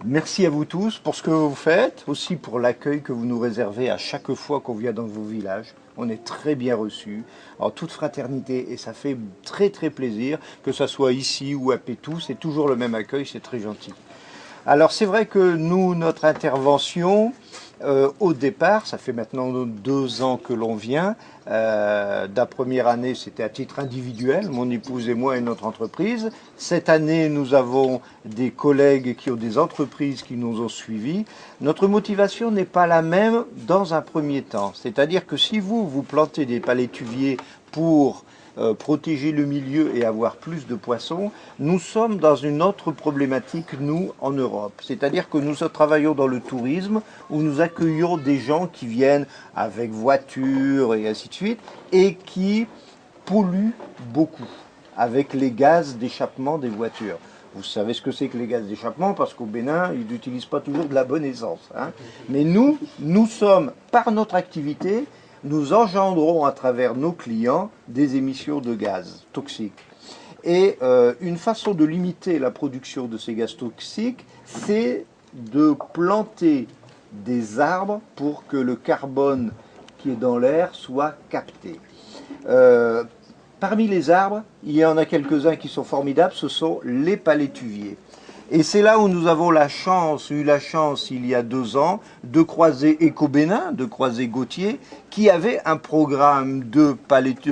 Merci à vous tous pour ce que vous faites, aussi pour l'accueil que vous nous réservez à chaque fois qu'on vient dans vos villages. On est très bien reçus, en toute fraternité, et ça fait très très plaisir, que ce soit ici ou à Pétou, c'est toujours le même accueil, c'est très gentil. Alors c'est vrai que nous, notre intervention, au départ, ça fait maintenant 2 ans que l'on vient. La première année, c'était à titre individuel, mon épouse et moi et notre entreprise. Cette année, nous avons des collègues qui ont des entreprises qui nous ont suivis. Notre motivation n'est pas la même dans un premier temps. C'est-à-dire que si vous plantez des palétuviers pour protéger le milieu et avoir plus de poissons, nous sommes dans une autre problématique, nous, en Europe. C'est-à-dire que nous travaillons dans le tourisme, où nous accueillons des gens qui viennent avec voiture et ainsi de suite, et qui polluent beaucoup avec les gaz d'échappement des voitures. Vous savez ce que c'est que les gaz d'échappement, parce qu'au Bénin, ils n'utilisent pas toujours de la bonne essence. Mais nous sommes, par notre activité, nous engendrons à travers nos clients des émissions de gaz toxiques. Et une façon de limiter la production de ces gaz toxiques, c'est de planter des arbres pour que le carbone qui est dans l'air soit capté. Parmi les arbres, il y en a quelques-uns qui sont formidables, ce sont les palétuviers. Et c'est là où nous avons eu la chance il y a 2 ans de croiser Éco-Bénin, de croiser Gauthier, qui avait un programme de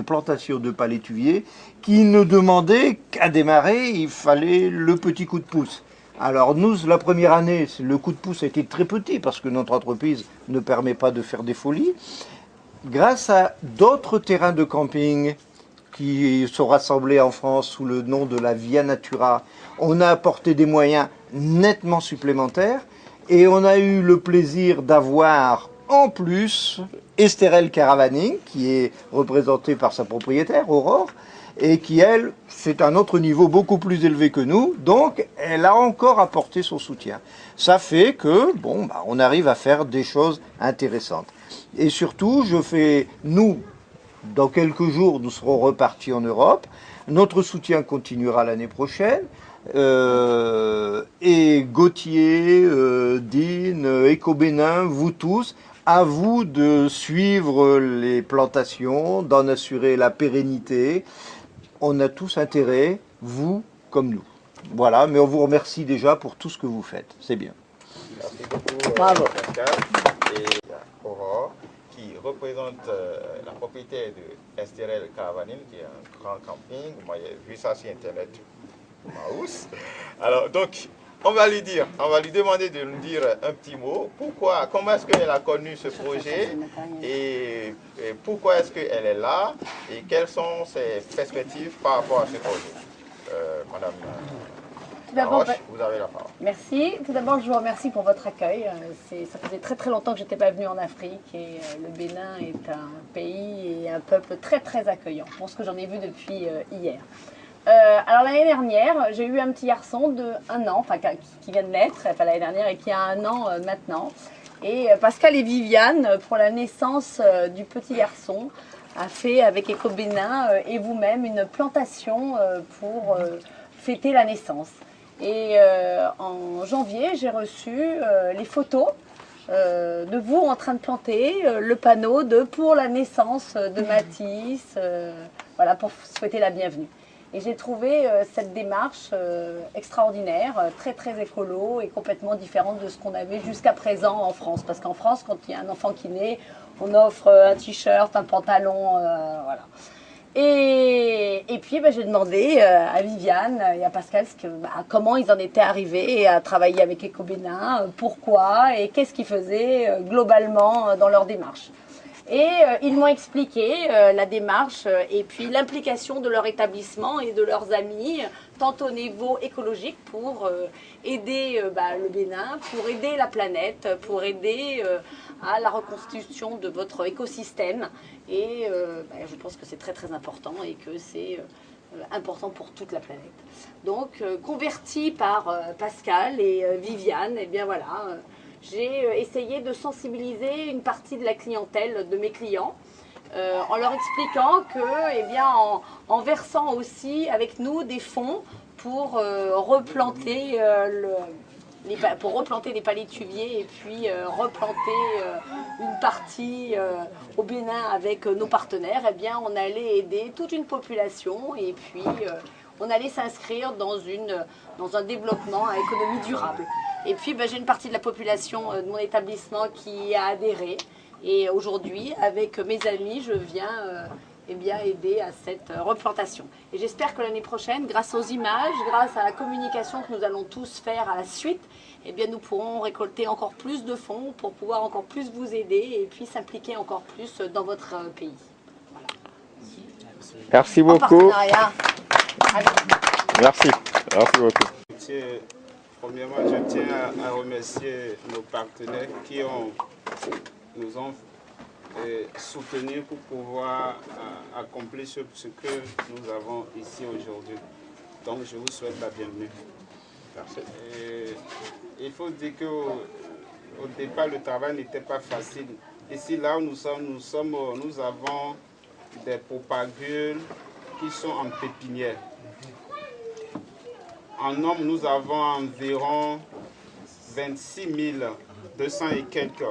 plantation de palétuviers qui ne demandait qu'à démarrer, il fallait le petit coup de pouce. Alors nous, la première année, le coup de pouce a été très petit parce que notre entreprise ne permet pas de faire des folies. Grâce à d'autres terrains de camping qui sont rassemblés en France sous le nom de la Via Natura, on a apporté des moyens nettement supplémentaires et on a eu le plaisir d'avoir en plus Estérel Caravaning, qui est représentée par sa propriétaire, Aurore, et qui, elle, c'est un autre niveau beaucoup plus élevé que nous, donc elle a encore apporté son soutien. Ça fait que, bon, on arrive à faire des choses intéressantes. Et surtout, nous, dans quelques jours, nous serons repartis en Europe. Notre soutien continuera l'année prochaine. Et Gauthier, Dean, Éco-Bénin, vous tous, à vous de suivre les plantations, d'en assurer la pérennité. On a tous intérêt, vous comme nous. Voilà, mais on vous remercie déjà pour tout ce que vous faites. C'est bien. Merci beaucoup, Bravo. Pascal. Et Aurore, qui représente la propriétaire de Estérel Caravaning, qui est un grand camping. Moi, j'ai vu ça sur Internet. Maus. Alors, donc, on va lui demander de nous dire un petit mot. Comment est-ce qu'elle a connu ce projet et pourquoi est-ce qu'elle est là et quelles sont ses perspectives par rapport à ce projet. Madame Laroche, vous avez la parole. Merci. Tout d'abord, je vous remercie pour votre accueil. Ça faisait très très longtemps que je n'étais pas venue en Afrique et le Bénin est un pays et un peuple très très accueillant. Je pense que j'en ai vu depuis hier. Alors l'année dernière, j'ai eu un petit garçon de 1 an, enfin qui vient de naître, enfin l'année dernière et qui a 1 an maintenant. Et Pascal et Viviane, pour la naissance du petit garçon, a fait avec Éco-Bénin et vous-même une plantation pour fêter la naissance. Et en janvier, j'ai reçu les photos de vous en train de planter le panneau pour la naissance de Mathis, voilà, pour souhaiter la bienvenue. Et j'ai trouvé cette démarche extraordinaire, très très écolo et complètement différente de ce qu'on avait jusqu'à présent en France. Parce qu'en France, quand il y a un enfant qui naît, on offre un t-shirt, un pantalon, voilà. Et puis j'ai demandé à Viviane et à Pascal comment ils en étaient arrivés à travailler avec Éco-Bénin, pourquoi et qu'est-ce qu'ils faisaient globalement dans leur démarche. Et ils m'ont expliqué la démarche et puis l'implication de leur établissement et de leurs amis, tant au niveau écologique pour aider le Bénin, pour aider la planète, pour aider à la reconstitution de votre écosystème. Et je pense que c'est très très important et que c'est important pour toute la planète. Donc, converti par Pascal et Viviane, et bien voilà. J'ai essayé de sensibiliser une partie de la clientèle de mes clients en leur expliquant que, en versant aussi avec nous des fonds pour replanter pour replanter des palétuviers et puis replanter une partie au Bénin avec nos partenaires, eh bien, on allait aider toute une population et puis on allait s'inscrire dans un développement à économie durable. Et puis, j'ai une partie de la population de mon établissement qui a adhéré. Et aujourd'hui, avec mes amis, je viens aider à cette replantation. Et j'espère que l'année prochaine, grâce aux images, grâce à la communication que nous allons tous faire à la suite, eh bien, nous pourrons récolter encore plus de fonds pour pouvoir encore plus vous aider et puis s'impliquer encore plus dans votre pays. Voilà. Merci beaucoup. En partenariat avec... Merci. Merci beaucoup. Premièrement, je tiens à remercier nos partenaires qui nous ont soutenus pour pouvoir accomplir ce que nous avons ici aujourd'hui. Donc, je vous souhaite la bienvenue. Merci. Il faut dire qu'au départ, le travail n'était pas facile. Ici, là où nous avons des propagules qui sont en pépinière. En nombre, nous avons environ 26 200 et quelques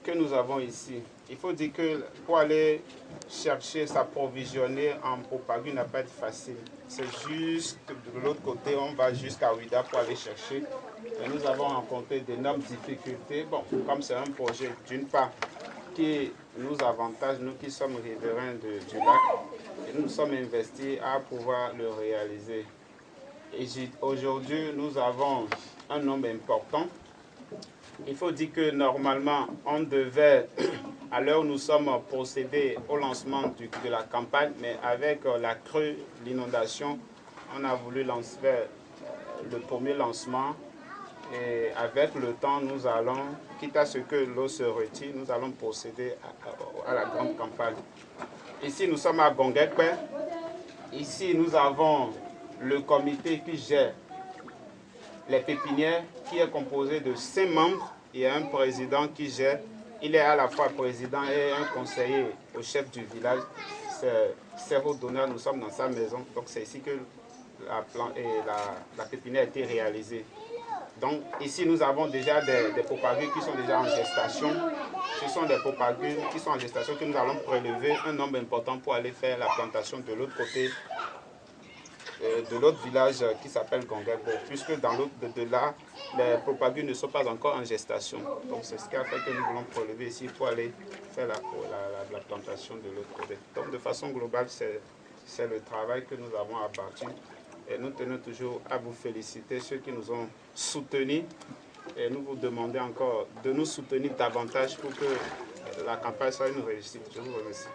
que nous avons ici. Il faut dire que pour aller chercher, s'approvisionner en propagule n'a pas été facile. C'est juste de l'autre côté, on va jusqu'à Ouida pour aller chercher. Et nous avons rencontré d'énormes difficultés. Bon, comme c'est un projet, d'une part, qui nous avantage, nous qui sommes riverains du lac, et nous sommes investis à pouvoir le réaliser. Et aujourd'hui, nous avons un nombre important. Il faut dire que normalement, on devait, à l'heure où nous sommes, procéder au lancement de la campagne, mais avec la crue, l'inondation, on a voulu lancer le premier lancement. Et avec le temps, nous allons, quitte à ce que l'eau se retire, nous allons procéder à la grande campagne. Ici, nous sommes à Gonguekpe. Ici, nous avons le comité qui gère les pépinières, qui est composé de 5 membres et un président qui gère. Il est à la fois président et un conseiller au chef du village. C'est Cerveau d'honneur, nous sommes dans sa maison. Donc c'est ici que la pépinière a été réalisée. Donc ici nous avons déjà des propagules qui sont déjà en gestation. Ce sont des propagules qui sont en gestation que nous allons prélever un nombre important pour aller faire la plantation de l'autre côté de l'autre village qui s'appelle Gonguekpe, puisque dans l'autre de là, les propagules ne sont pas encore en gestation. Donc c'est ce qui a fait que nous voulons prélever ici pour aller faire la plantation de l'autre côté. Donc de façon globale, c'est le travail que nous avons abattu. Et nous tenons toujours à vous féliciter, ceux qui nous ont soutenus. Et nous vous demandons encore de nous soutenir davantage pour que la campagne soit une réussite. Je vous remercie.